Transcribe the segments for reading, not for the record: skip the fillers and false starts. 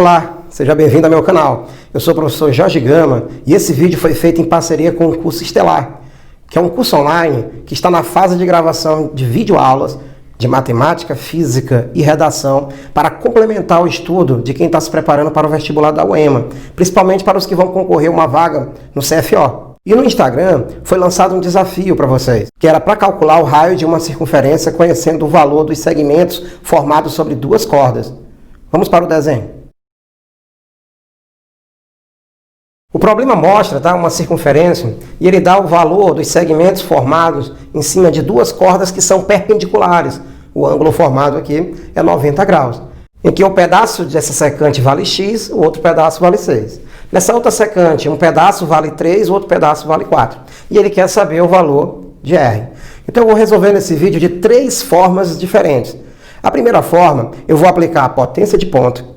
Olá, seja bem-vindo ao meu canal. Eu sou o professor Jorge Gama e esse vídeo foi feito em parceria com o curso Estelar, que é um curso online que está na fase de gravação de videoaulas de matemática, física e redação para complementar o estudo de quem está se preparando para o vestibular da UEMA, principalmente para os que vão concorrer a uma vaga no CFO. E no Instagram foi lançado um desafio para vocês, que era para calcular o raio de uma circunferência conhecendo o valor dos segmentos formados sobre duas cordas. Vamos para o desenho. O problema mostra uma circunferência e ele dá o valor dos segmentos formados em cima de duas cordas que são perpendiculares. O ângulo formado aqui é 90 graus, em que um pedaço dessa secante vale x, o outro pedaço vale 6. Nessa outra secante, um pedaço vale 3, o outro pedaço vale 4. E ele quer saber o valor de R. Então eu vou resolver nesse vídeo de 3 formas diferentes. A primeira forma, eu vou aplicar a potência de ponto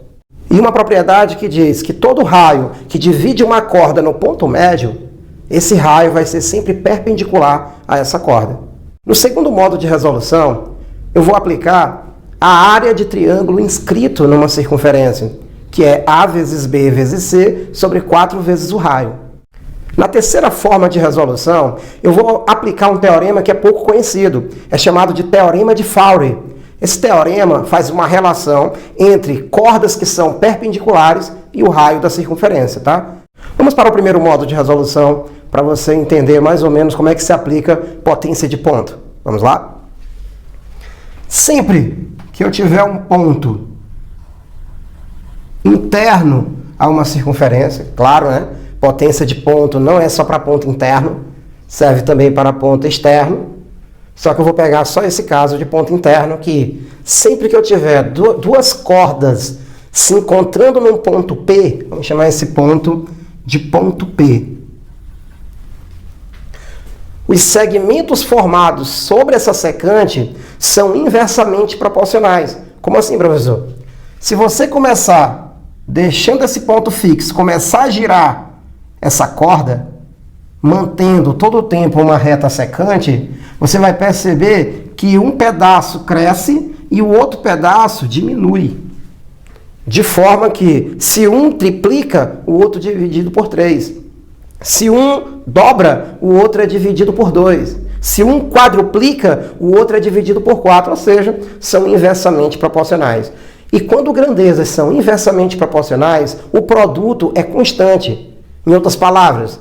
e uma propriedade que diz que todo raio que divide uma corda no ponto médio, esse raio vai ser sempre perpendicular a essa corda. No segundo modo de resolução, eu vou aplicar a área de triângulo inscrito numa circunferência, que é A vezes B vezes C sobre 4 vezes o raio. Na terceira forma de resolução, eu vou aplicar um teorema que é pouco conhecido. É chamado de Teorema de Fowler. Esse teorema faz uma relação entre cordas que são perpendiculares e o raio da circunferência, tá? Vamos para o primeiro modo de resolução, para você entender mais ou menos como é que se aplica potência de ponto. Vamos lá? Sempre que eu tiver um ponto interno a uma circunferência, claro, né? Potência de ponto não é só para ponto interno, serve também para ponto externo. Só que eu vou pegar só esse caso de ponto interno, que sempre que eu tiver duas cordas se encontrando num ponto P, vamos chamar esse ponto de ponto P. Os segmentos formados sobre essa secante são inversamente proporcionais. Como assim, professor? Se você começar deixando esse ponto fixo, começar a girar essa corda, mantendo todo o tempo uma reta secante, você vai perceber que um pedaço cresce e o outro pedaço diminui. De forma que, se um triplica, o outro é dividido por 3. Se um dobra, o outro é dividido por 2. Se um quadruplica, o outro é dividido por 4. Ou seja, são inversamente proporcionais. E quando grandezas são inversamente proporcionais, o produto é constante. Em outras palavras,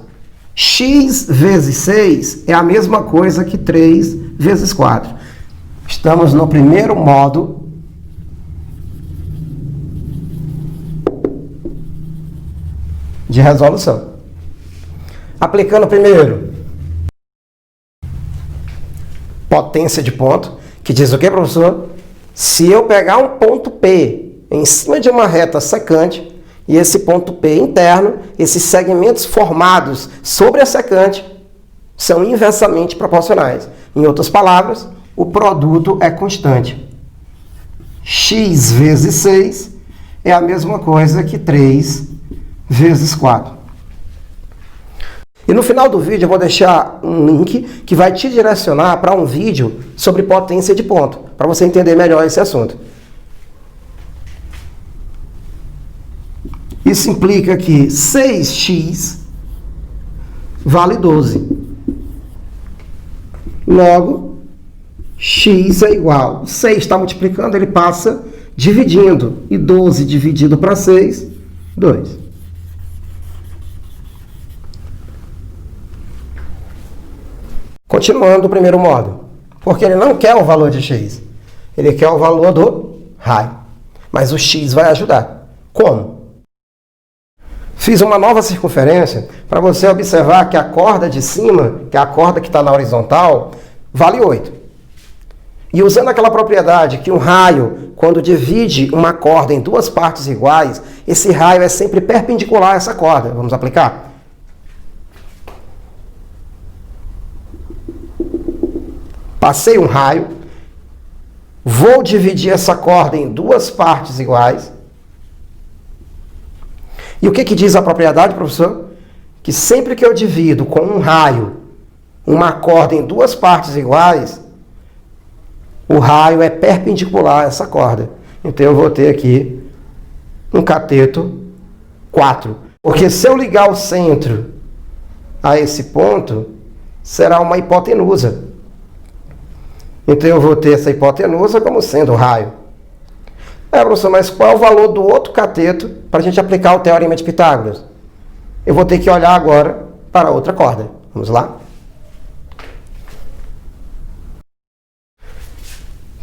x vezes 6 é a mesma coisa que 3 vezes 4. Estamos no primeiro modo de resolução. Aplicando primeiro potência de ponto, que diz o que, professor? Se eu pegar um ponto P em cima de uma reta secante, e esse ponto P interno, esses segmentos formados sobre a secante são inversamente proporcionais. Em outras palavras, o produto é constante. X vezes 6 é a mesma coisa que 3 vezes 4. E no final do vídeo eu vou deixar um link que vai te direcionar para um vídeo sobre potência de ponto, para você entender melhor esse assunto. Isso implica que 6x vale 12. Logo, x é igual. 6 está multiplicando, ele passa dividindo. E 12 dividido para 6, 2. Continuando o primeiro modo. Porque ele não quer o valor de x. Ele quer o valor do raio. Mas o x vai ajudar. Como? Fiz uma nova circunferência para você observar que a corda de cima, que é a corda que está na horizontal, vale 8. E usando aquela propriedade que um raio, quando divide uma corda em duas partes iguais, esse raio é sempre perpendicular a essa corda. Vamos aplicar? Passei um raio, vou dividir essa corda em duas partes iguais. E o que diz a propriedade, professor? Que sempre que eu divido com um raio uma corda em duas partes iguais, o raio é perpendicular a essa corda. Então eu vou ter aqui um cateto 4. Porque se eu ligar o centro a esse ponto, será uma hipotenusa. Então eu vou ter essa hipotenusa como sendo o raio. Professor, mas qual é o valor do outro cateto para a gente aplicar o Teorema de Pitágoras? Eu vou ter que olhar agora para a outra corda. Vamos lá?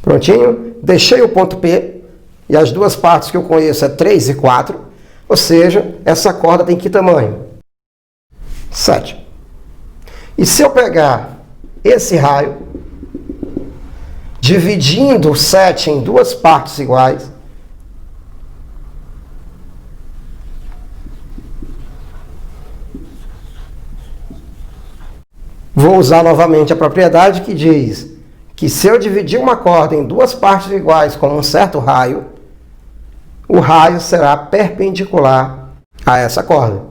Prontinho? Deixei o ponto P, e as duas partes que eu conheço é 3 e 4, ou seja, essa corda tem que tamanho? 7. E se eu pegar esse raio, dividindo o 7 em duas partes iguais, vou usar novamente a propriedade que diz que se eu dividir uma corda em duas partes iguais com um certo raio, o raio será perpendicular a essa corda.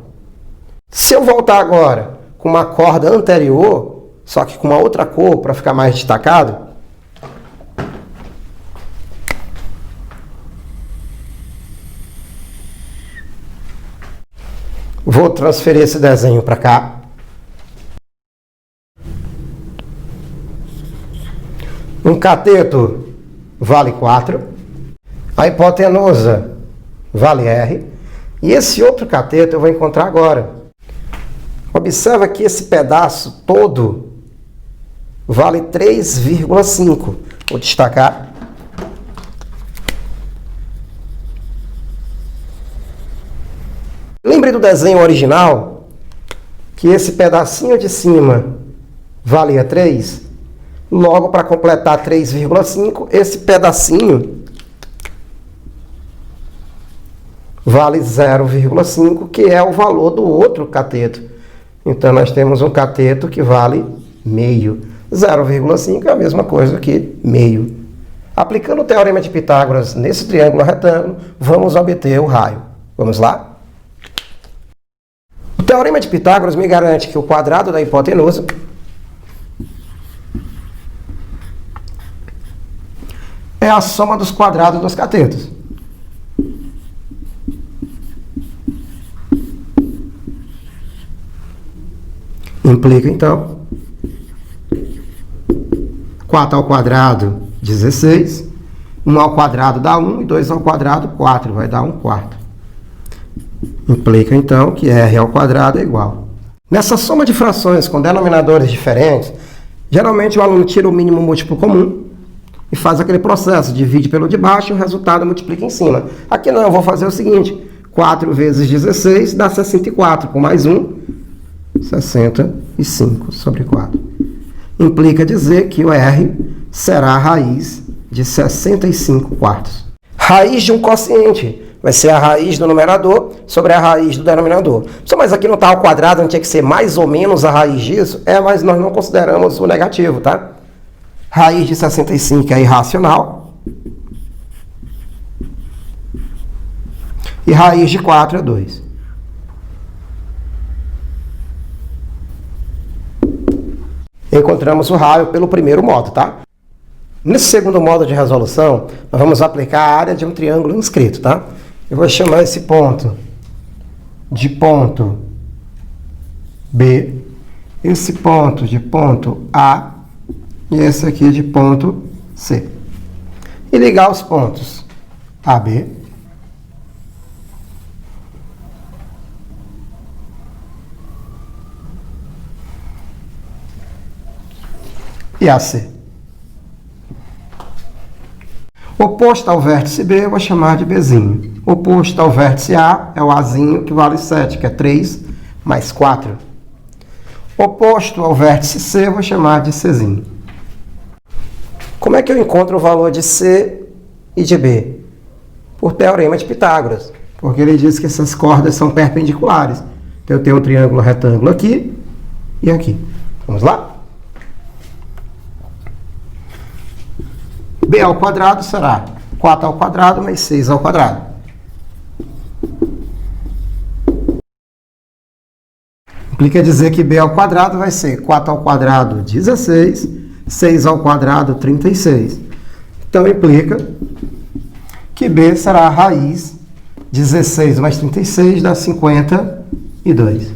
Se eu voltar agora com uma corda anterior, só que com uma outra cor para ficar mais destacado, vou transferir esse desenho para cá. Um cateto vale 4, a hipotenusa vale R, e esse outro cateto eu vou encontrar agora. Observa que esse pedaço todo vale 3,5. Vou destacar. Lembre do desenho original que esse pedacinho de cima valia 3. Logo, para completar 3,5, esse pedacinho vale 0,5, que é o valor do outro cateto. Então, nós temos um cateto que vale meio. 0,5 é a mesma coisa que meio. Aplicando o Teorema de Pitágoras nesse triângulo retângulo, vamos obter o raio. Vamos lá? O Teorema de Pitágoras me garante que o quadrado da hipotenusa é a soma dos quadrados dos catetos. Implica, então, 4 ao quadrado, 16. 1 ao quadrado dá 1 e 2 ao quadrado, 4. Vai dar 1/4. Implica, então, que r ao quadrado é igual. Nessa soma de frações com denominadores diferentes, geralmente o aluno tira o mínimo múltiplo comum e faz aquele processo, divide pelo de baixo e o resultado multiplica em cima. Aqui não, eu vou fazer o seguinte, 4 vezes 16 dá 64, com mais 1, 65 sobre 4. Implica dizer que o R será a raiz de 65/4. Raiz de um quociente vai ser a raiz do numerador sobre a raiz do denominador. Mas aqui não está ao quadrado, não tinha que ser mais ou menos a raiz disso? Mas nós não consideramos o negativo, tá? Raiz de 65 é irracional. E raiz de 4 é 2. Encontramos o raio pelo primeiro modo, tá? Nesse segundo modo de resolução, nós vamos aplicar a área de um triângulo inscrito, tá? Eu vou chamar esse ponto de ponto B, esse ponto de ponto A, e esse aqui de ponto C. E ligar os pontos AB e AC. Oposto ao vértice B, eu vou chamar de Bzinho. Oposto ao vértice A é o Azinho, que vale 7, que é 3 mais 4. Oposto ao vértice C, eu vou chamar de Czinho. Como é que eu encontro o valor de C e de B? Por Teorema de Pitágoras. Porque ele diz que essas cordas são perpendiculares. Então, eu tenho um triângulo retângulo aqui e aqui. Vamos lá? B ao quadrado será 4 ao quadrado mais 6 ao quadrado. Implica dizer que B ao quadrado vai ser 4 ao quadrado, 16, 6 ao quadrado, 36. Então, implica que B será a raiz 16 mais 36 dá 52.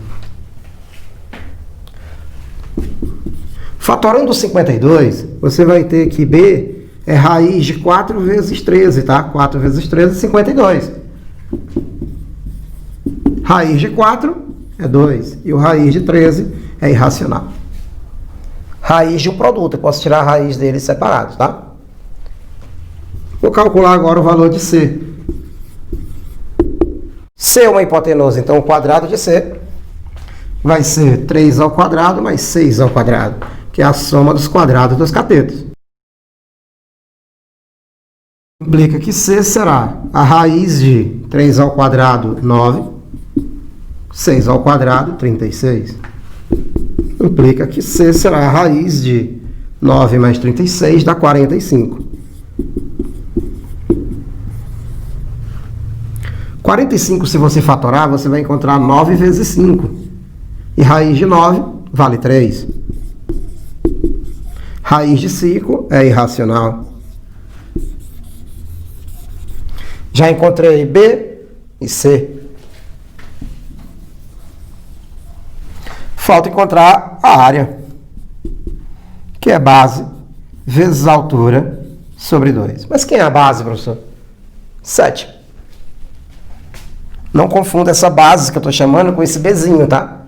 Fatorando 52, você vai ter que B é raiz de 4 vezes 13, tá? 4 vezes 13 é 52. Raiz de 4 é 2. E o raiz de 13 é irracional. Raiz de um produto. Eu posso tirar a raiz deles separados, tá? Vou calcular agora o valor de C. C é uma hipotenusa, então o quadrado de C vai ser 3 ao quadrado mais 6 ao quadrado, que é a soma dos quadrados dos catetos. Implica que C será a raiz de 3 ao quadrado, 9, 6 ao quadrado, 36. Implica que C será a raiz de 9 mais 36 dá 45. 45, se você fatorar, você vai encontrar 9 vezes 5. E raiz de 9 vale 3. Raiz de 5 é irracional. Já encontrei B e C. Falta encontrar a área, que é base vezes altura sobre 2. Mas quem é a base, professor? 7. Não confunda essa base que eu estou chamando com esse Bzinho, tá?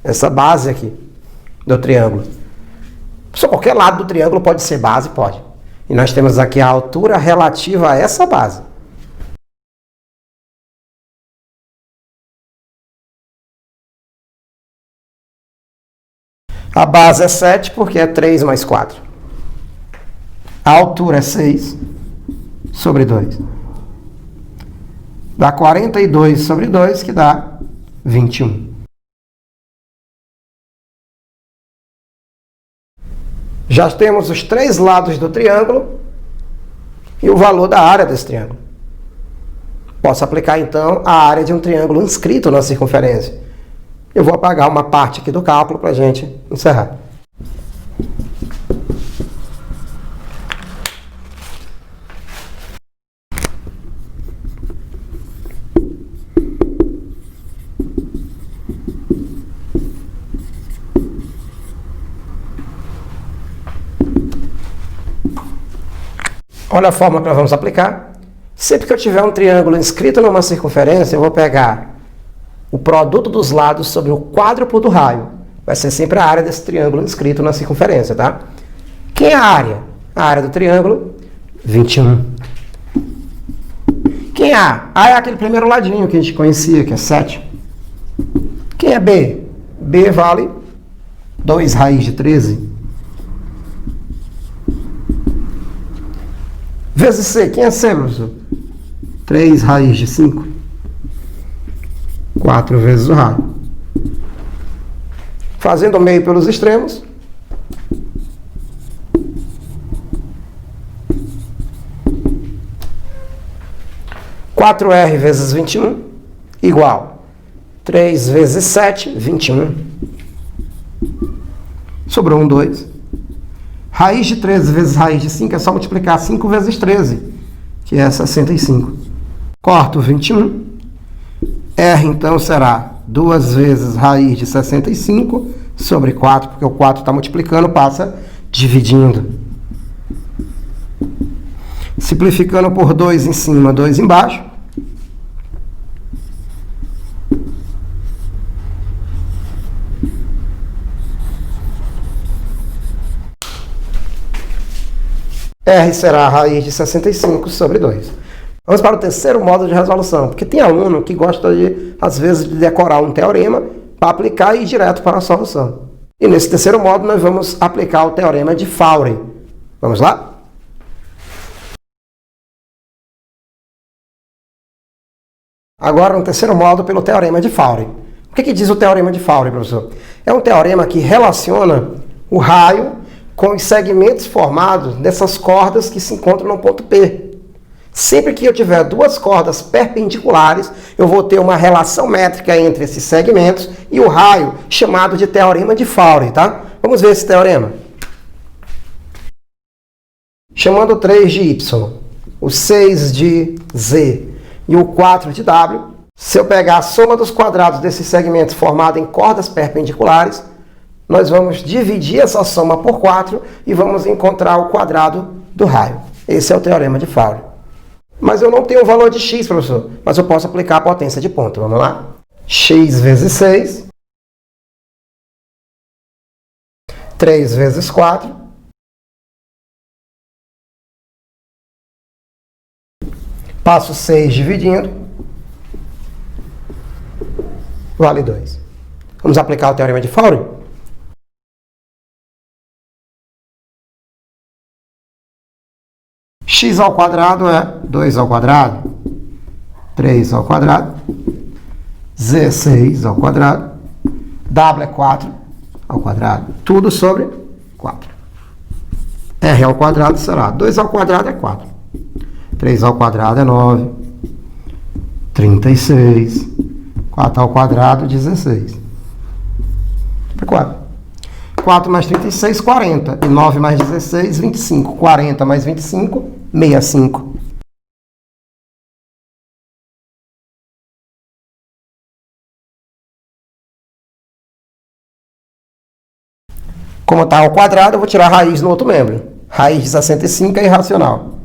Essa base aqui do triângulo. Só qualquer lado do triângulo pode ser base? Pode. E nós temos aqui a altura relativa a essa base. A base é 7 porque é 3 mais 4. A altura é 6 sobre 2. Dá 42 sobre 2, que dá 21. Já temos os 3 lados do triângulo e o valor da área desse triângulo. Posso aplicar, então, a área de um triângulo inscrito na circunferência. Eu vou apagar uma parte aqui do cálculo para a gente encerrar. Olha a fórmula que nós vamos aplicar. Sempre que eu tiver um triângulo inscrito numa circunferência, eu vou pegar o produto dos lados sobre o quádruplo do raio. Vai ser sempre a área desse triângulo inscrito na circunferência, tá? Quem é a área? A área do triângulo, 21. Quem é A? A é aquele primeiro ladinho que a gente conhecia, que é 7. Quem é B? B vale 2 raiz de 13. Vezes C. Quem é C, professor? 3 raiz de 5. 4 vezes o raio. Fazendo o meio pelos extremos. Quatro R vezes 21 igual 3 vezes 7, 21. Sobrou um 2. Raiz de 13 vezes raiz de 5 é só multiplicar 5 vezes 13, que é 65. Corto 21. R, então, será 2 vezes raiz de 65 sobre 4, porque o 4 está multiplicando, passa dividindo. Simplificando por 2 em cima, 2 embaixo. R será a raiz de 65 sobre 2. Vamos para o terceiro modo de resolução, porque tem aluno que gosta de, às vezes, de decorar um teorema para aplicar e ir direto para a solução. E nesse terceiro modo nós vamos aplicar o teorema de Fowler. Vamos lá? Agora, no terceiro modo, pelo teorema de Fowler. O que diz o teorema de Fowler, professor? É um teorema que relaciona o raio com os segmentos formados dessas cordas que se encontram no ponto P. Sempre que eu tiver duas cordas perpendiculares, eu vou ter uma relação métrica entre esses segmentos e o raio, chamado de teorema de Fowler, tá? Vamos ver esse teorema. Chamando 3 de Y, o 6 de Z e o 4 de W. Se eu pegar a soma dos quadrados desses segmentos formada em cordas perpendiculares, nós vamos dividir essa soma por 4 e vamos encontrar o quadrado do raio. Esse é o teorema de Fowler. Mas eu não tenho o valor de x, professor, mas eu posso aplicar a potência de ponto. Vamos lá? X vezes 6, 3 vezes 4, passo 6 dividindo, vale 2. Vamos aplicar o teorema de Fowler? X ao quadrado é 2 ao quadrado, 3 ao quadrado, Z 6 ao quadrado, W é 4 ao quadrado, tudo sobre 4. R ao quadrado será 2 ao quadrado é 4, 3 ao quadrado é 9, 36, 4 ao quadrado, 16. 4. 4 mais 36, 40. E 9 mais 16, 25. 40 mais 25, 65. Como está ao quadrado, eu vou tirar a raiz no outro membro. Raiz de 65 é irracional.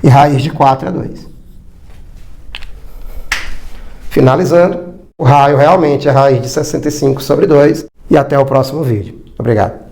E raiz de 4 é 2. Finalizando, o raio realmente é raiz de 65 sobre 2. E até o próximo vídeo. Obrigado.